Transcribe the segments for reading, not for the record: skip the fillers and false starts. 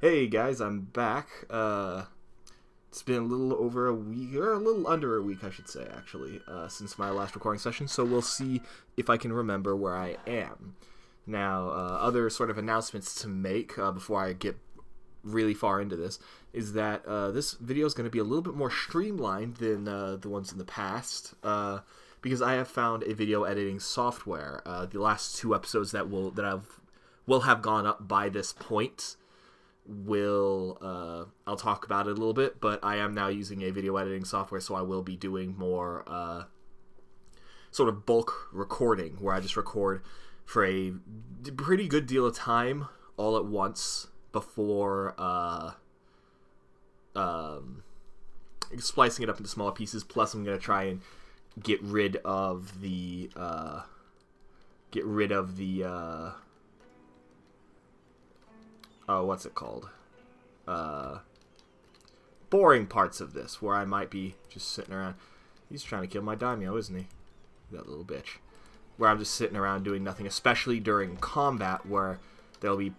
Hey guys, I'm back. It's been a little over a week, or a little under a week, I should say, actually, since my last recording session. So we'll see if I can remember where I am. Now, other sort of announcements to make before I get really far into this is that this video is going to be a little bit more streamlined than the ones in the past, because I have found a video editing software. The last two episodes that will have gone up by this point. I'll talk about it a little bit, but I am now using a video editing software, so I will be doing more sort of bulk recording, where I just record for a pretty good deal of time all at once before splicing it up into smaller pieces. Plus, I'm going to try and get rid of the what's it called? Boring parts of this, where I might be just sitting around. He's trying to kill my daimyo, isn't he? That little bitch. Where I'm just sitting around doing nothing, especially during combat, where there'll be,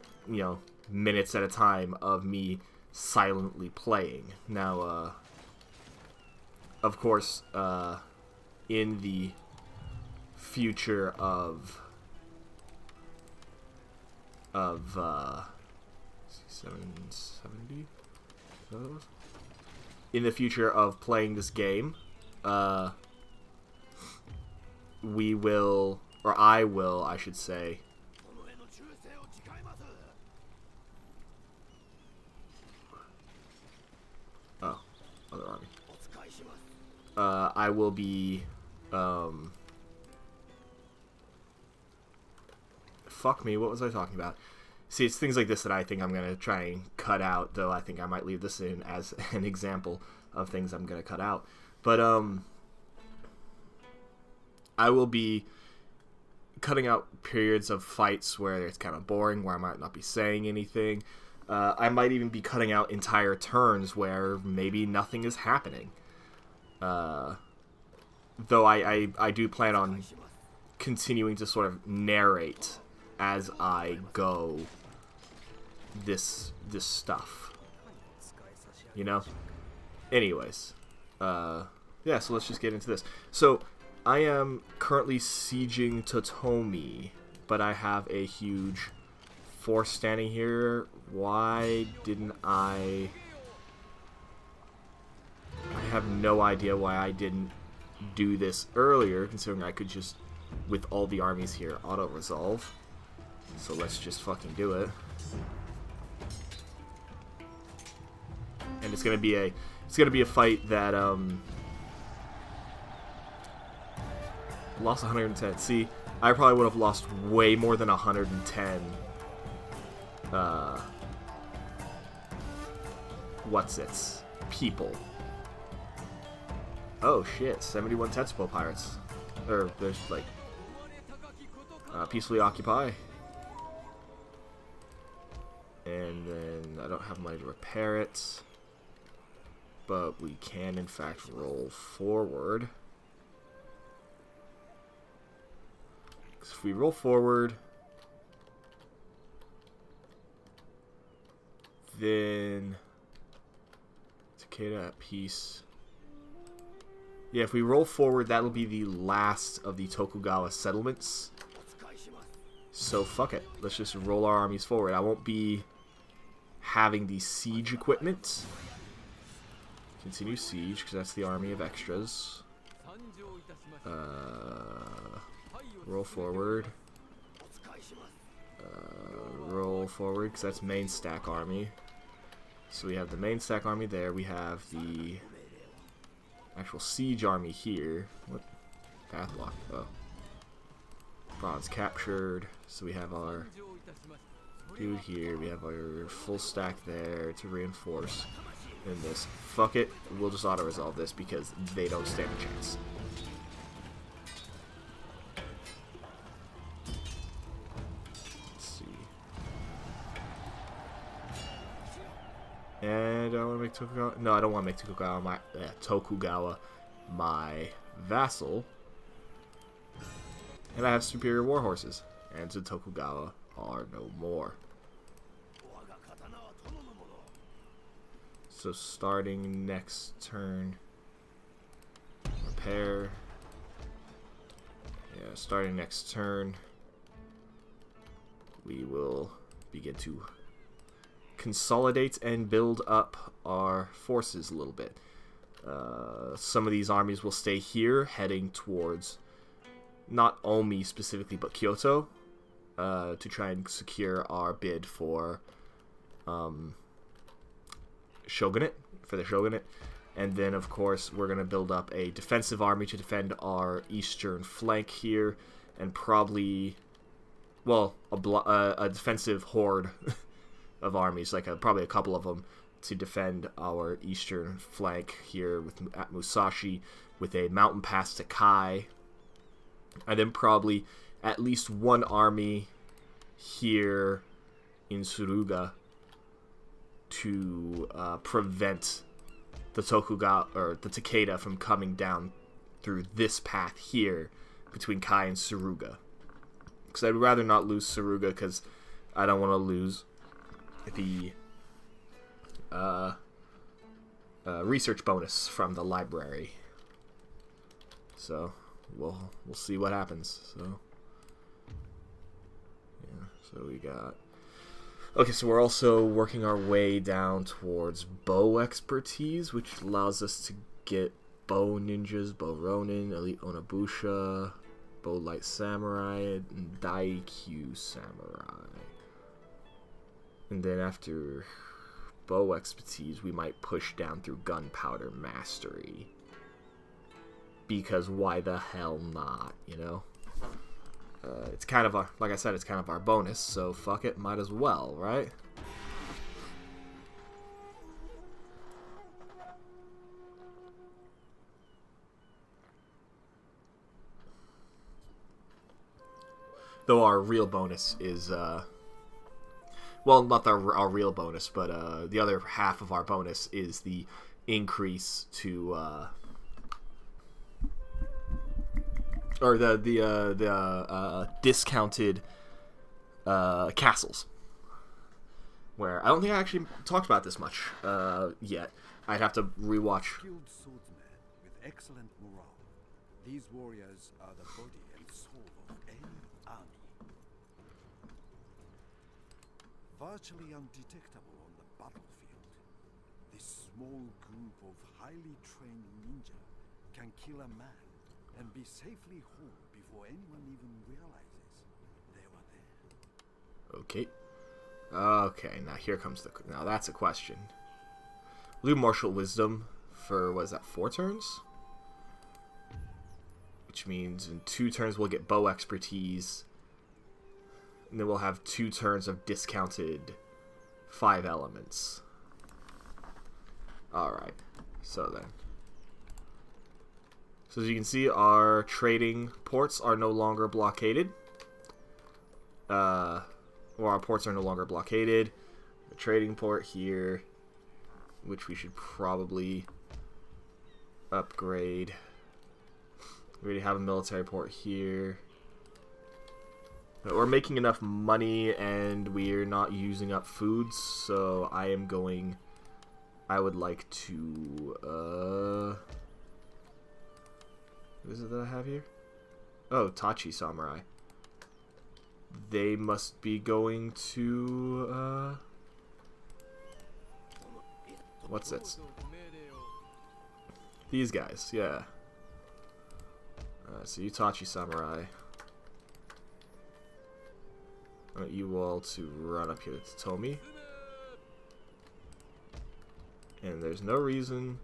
minutes at a time of me silently playing. Now, of course, in the future of 770. In the future of playing this game, we will, or I will, I should say. Oh, other army. I will be, fuck me, what was I talking about? See, it's things like this that I think I'm going to try and cut out, though I think I might leave this in as an example of things I'm going to cut out. But, I will be cutting out periods of fights where it's kind of boring, where I might not be saying anything. I might even be cutting out entire turns where maybe nothing is happening. Though I do plan on continuing to sort of narrate as I go this stuff, anyways, yeah, so let's just get into this. So I am currently sieging Totomi, but I have a huge force standing here. Why didn't I have no idea why I didn't do this earlier, considering I could just, with all the armies here, auto-resolve. So let's just fucking do it. And it's gonna be a fight that lost 110. See, I probably would have lost way more than 110. People. Oh shit, 71 Tetsubo pirates. Or there's like peacefully occupy. And then I don't have money to repair it, but we can in fact roll forward. So if we roll forward, then Takeda at peace. Yeah, if we roll forward, that'll be the last of the Tokugawa settlements. So fuck it, let's just roll our armies forward. I won't be having the siege equipment. Continue siege, because that's the army of extras. Roll forward. Roll forward, because that's main stack army. So we have the main stack army there. We have the actual siege army here. What? Pathlock. Oh. Bronze captured. So we have our dude here. We have our full stack there to reinforce. And this. Fuck it. We'll just auto-resolve this because they don't stand a chance. Let's see. And do I want to make Tokugawa? No, I don't want to make Tokugawa my vassal. And I have superior war horses. And the Tokugawa are no more. So starting next turn, repair. Yeah, starting next turn, we will begin to consolidate and build up our forces a little bit. Some of these armies will stay here, heading towards not Omi specifically, but Kyoto, to try and secure our bid for Shogunate, for the Shogunate. And then, of course, we're going to build up a defensive army to defend our eastern flank here, and probably, well, a defensive horde of armies, like probably a couple of them, to defend our eastern flank here at Musashi, with a mountain pass to Kai, and then probably at least one army here in Suruga to prevent the Tokugawa or the Takeda from coming down through this path here between Kai and Suruga. Because I'd rather not lose Suruga, because I don't want to lose the research bonus from the library. So we'll see what happens. So yeah, so we got. Okay, so we're also working our way down towards bow expertise, which allows us to get bow ninjas, bow ronin, elite onabusha, bow light samurai, and daikyu samurai. And then after bow expertise, we might push down through gunpowder mastery. Because why the hell not, you know? It's kind of like I said, it's kind of our bonus, so fuck it, might as well, right? Though our real bonus is, well, not our real bonus, but the other half of our bonus is the increase to, or the discounted castles, where I don't think I actually talked about this much yet. I'd have to rewatch. Skilled swordsmen with excellent morale. These warriors are the body and soul of any army. Virtually undetectable on the battlefield, this small group of highly trained ninja can kill a man and be safely home before anyone even realizes they were there. Okay. Okay, now here comes the... Now that's a question. We'll do Martial Wisdom for, what is that, 4 turns? Which means in 2 turns we'll get bow expertise. And then we'll have 2 turns of discounted 5 elements. Alright, so then. So as you can see, our trading ports are no longer blockaded. Our ports are no longer blockaded. The trading port here, which we should probably upgrade. We already have a military port here. But we're making enough money and we're not using up foods, so I would like to, what is it that I have here? Oh, Tachi Samurai. They must be going to, what's this? These guys, yeah. So Itachi Samurai. I want you all to run up here to Tomi. And there's no reason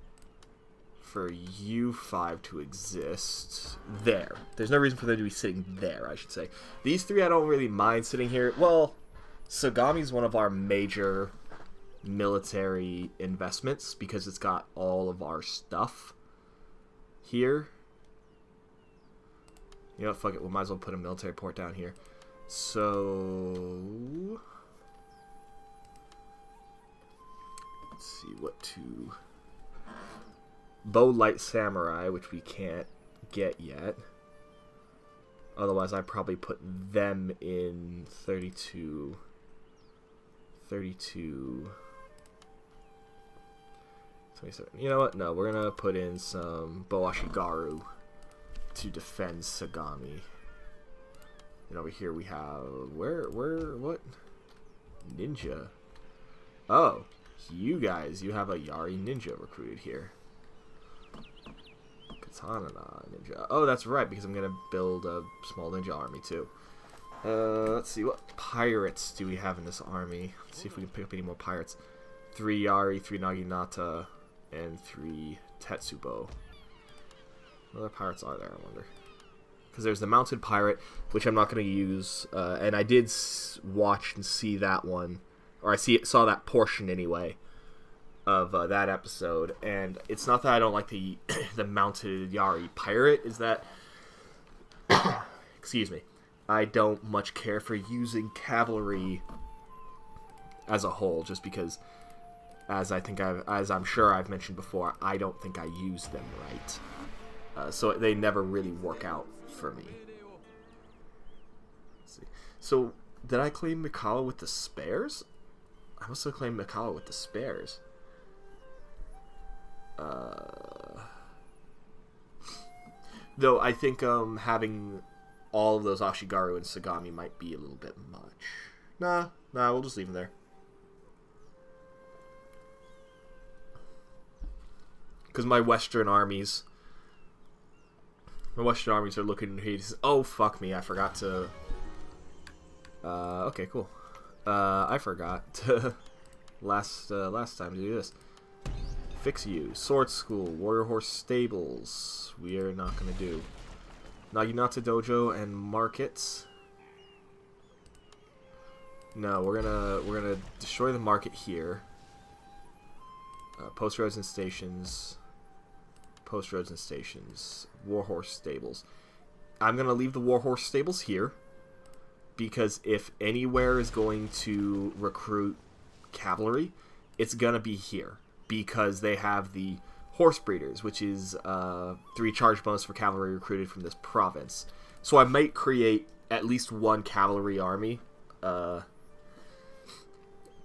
for you 5 to exist there. There's no reason for them to be sitting there, I should say. These 3 I don't really mind sitting here. Well, Sagami's one of our major military investments because it's got all of our stuff here. You know what, fuck it, we might as well put a military port down here. So let's see what to... Bow Light Samurai, which we can't get yet. Otherwise, I'd probably put them in 32. 27. You know what? No, we're gonna put in some Boashigaru to defend Sagami. And over here we have what? Ninja. Oh, you guys, you have a Yari ninja recruited here. Katana ninja. Oh, that's right, because I'm gonna build a small ninja army too. Let's see, what pirates do we have in this army? Let's see if we can pick up any more pirates. 3 Yari, 3 Naginata, and 3 Tetsubo. What other pirates are there, I wonder? Because there's the mounted pirate, which I'm not going to use, and I did watch and see that one, or saw that portion anyway of that episode, and it's not that I don't like the the mounted Yari pirate, is that excuse me, I don't much care for using cavalry as a whole, just because, as I'm sure I've mentioned before, I don't think I use them right. So they never really work out for me. Let's see. So, did I claim Mikala with the spares? I must have claimed Mikala with the spares. Though I think having all of those Ashigaru and Sagami might be a little bit much. Nah, we'll just leave them there. Because my Western armies are looking here. Oh, fuck me, I forgot to... okay, cool. I forgot to last time to do this. Fix you. Sword School. Warrior Horse Stables. We are not going to do. Naginata Dojo and Markets. No, we're gonna destroy the market here. Post roads and stations. Post roads and stations. Warhorse Stables. I'm gonna leave the Warhorse Stables here, because if anywhere is going to recruit cavalry, it's gonna be here, because they have the horse breeders, which is 3 charge bonus for cavalry recruited from this province. So I might create at least 1 cavalry army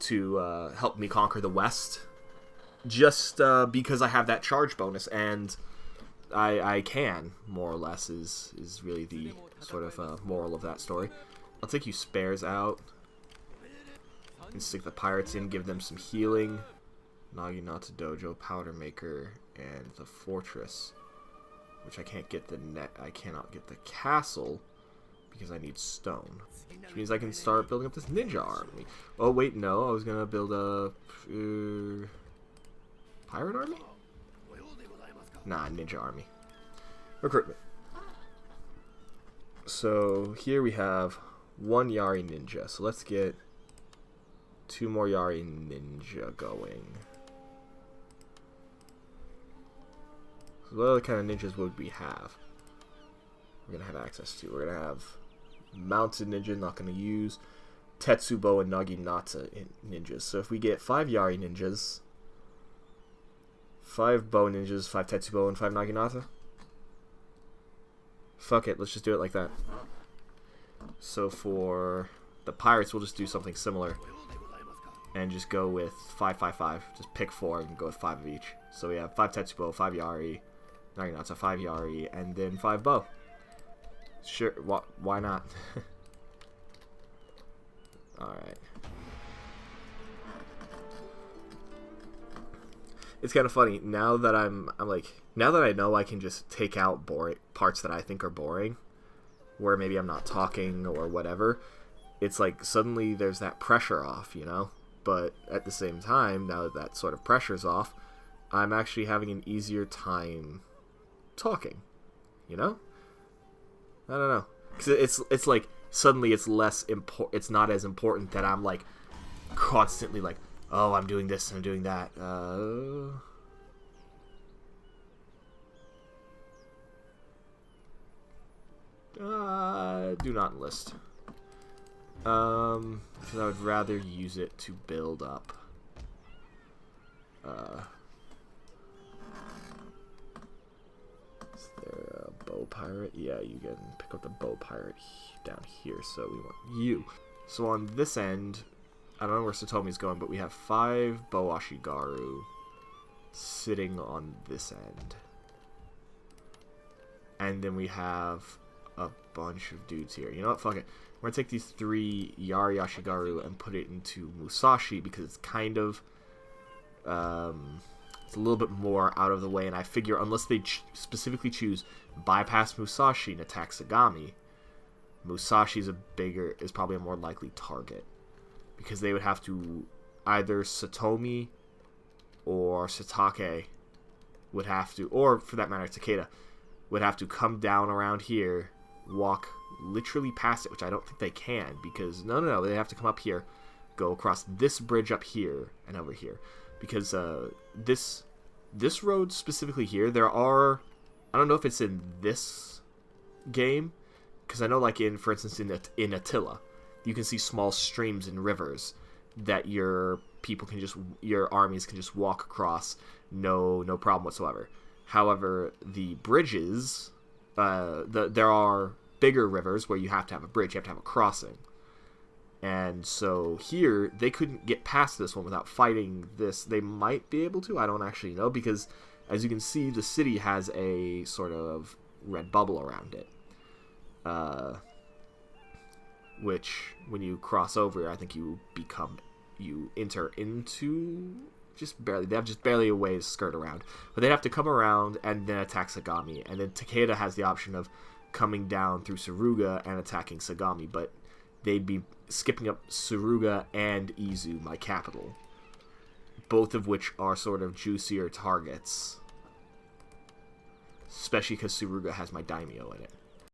to help me conquer the West, just because I have that charge bonus, and I can, more or less, is really the sort of moral of that story. I'll take you spares out and stick the pirates in, give them some healing. Naginata Dojo, Powder Maker, and the Fortress, which I can't get I cannot get the castle because I need stone, which means I can start building up this ninja army. Oh wait, no, I was gonna build a pirate army? Nah, ninja army. Recruitment. So here we have 1 Yari ninja. So let's get 2 more Yari ninja going. So what other kind of ninjas would we have? We're gonna have access to. We're gonna have mounted ninja, not gonna use Tetsubo and Naginata ninjas. So if we get 5 Yari ninjas, 5 bow ninjas, 5 Tetsubo, and 5 Naginata. Fuck it, let's just do it like that. So for the pirates, we'll just do something similar and just go with 5, 5, 5. Just pick 4 and go with 5 of each. So we have 5 Tetsubo, 5 Yari, Naginata, 5 Yari, and then 5 bow. Sure, why not? Alright. It's kind of funny, now that I'm like, now that I know I can just take out parts that I think are boring, where maybe I'm not talking or whatever, it's like suddenly there's that pressure off, you know? But at the same time, now that that sort of pressure's off, I'm actually having an easier time talking, you know? I don't know. Because it's like, suddenly it's less important, it's not as important that I'm like, constantly like, oh, I'm doing this and I'm doing that. Do not enlist. Because I would rather use it to build up. Is there a bow pirate? Yeah, you can pick up the bow pirate down here, so we want you. So on this end, I don't know where Satomi's going, but we have 5 Boashigaru sitting on this end. And then we have a bunch of dudes here. You know what? Fuck it. We're going to take these 3 Yari Yashigaru and put it into Musashi because it's kind of... it's a little bit more out of the way, and I figure unless they specifically choose bypass Musashi and attack Sagami, Musashi is probably a more likely target. Because they would have to... either Satomi or Satake would have to... or, for that matter, Takeda would have to come down around here, walk literally past it, which I don't think they can, because no, they have to come up here, go across this bridge up here and over here, because this road specifically here, there are, I don't know if it's in this game, because I know, like, for instance in Attila, you can see small streams and rivers that your armies can just walk across, no problem whatsoever. However, the bridges, there are bigger rivers where you have to have a bridge, you have to have a crossing. And so here, they couldn't get past this one without fighting this. They might be able to, I don't actually know, because as you can see, the city has a sort of red bubble around it. Which, when you cross over, I think you enter into... just barely. They have just barely a way to skirt around. But they'd have to come around and then attack Sagami. And then Takeda has the option of coming down through Suruga and attacking Sagami. But they'd be skipping up Suruga and Izu, my capital. Both of which are sort of juicier targets. Especially because Suruga has my daimyo in it.